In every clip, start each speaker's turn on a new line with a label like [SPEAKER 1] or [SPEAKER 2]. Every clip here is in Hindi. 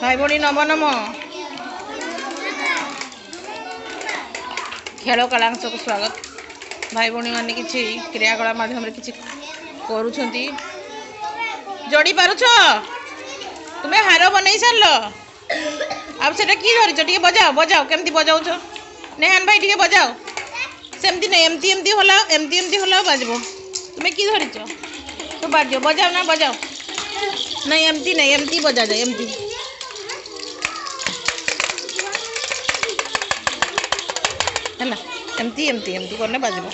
[SPEAKER 1] भाई भौणी नम नम खेल कलांश को स्वागत। भाई भौणी मैंने किसी क्रियाकला माध्यम किसी करुँच जोड़ी पारुछ तुम्हें हार बनई सार आउ से कि धरीच टे बजाओ बजाओ केमती बजाऊच नेहान भाई टे बजाओ सेमती नहीं एमती एमती होला एमती एमती होला बाजबो तुम्हें कि धरीच तो बाजो बजाओ ना बजाओ नहीं एमती बजा जाए एमती है एमती एमती एमती करने बाजबो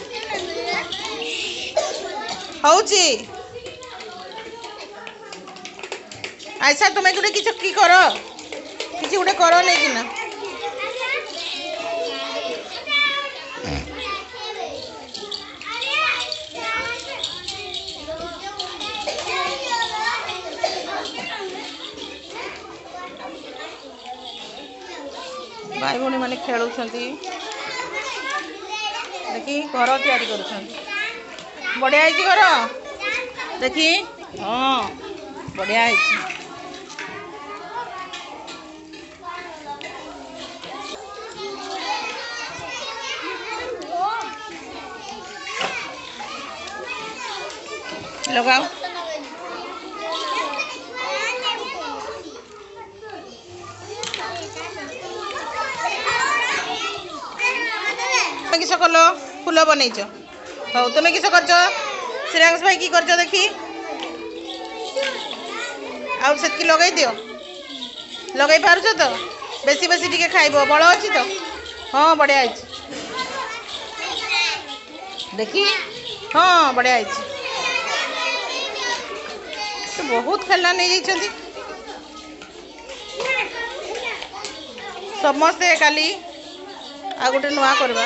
[SPEAKER 1] हौची ऐसा तुम्हें गोटे कि कर किसी गोटे कर नहीं कि ना भाई भौणी मैंने खेलुंट देखी घर तैयारी कर बढ़िया है घर देखी हाँ बढ़िया है लगाओ किस कल फूल बनईच हौ तुम्हें किस कर श्रेयांश भाई कि कर देखी आउ से लगे दियो लगे पारुच तो बेसी बेसी टिके खाइब बल अच्छी तो हाँ बढ़िया है देखी हाँ बढ़िया है तो बहुत खेलना नहीं जाइछंती समस्ते काली आ गोटे नुआ करवा।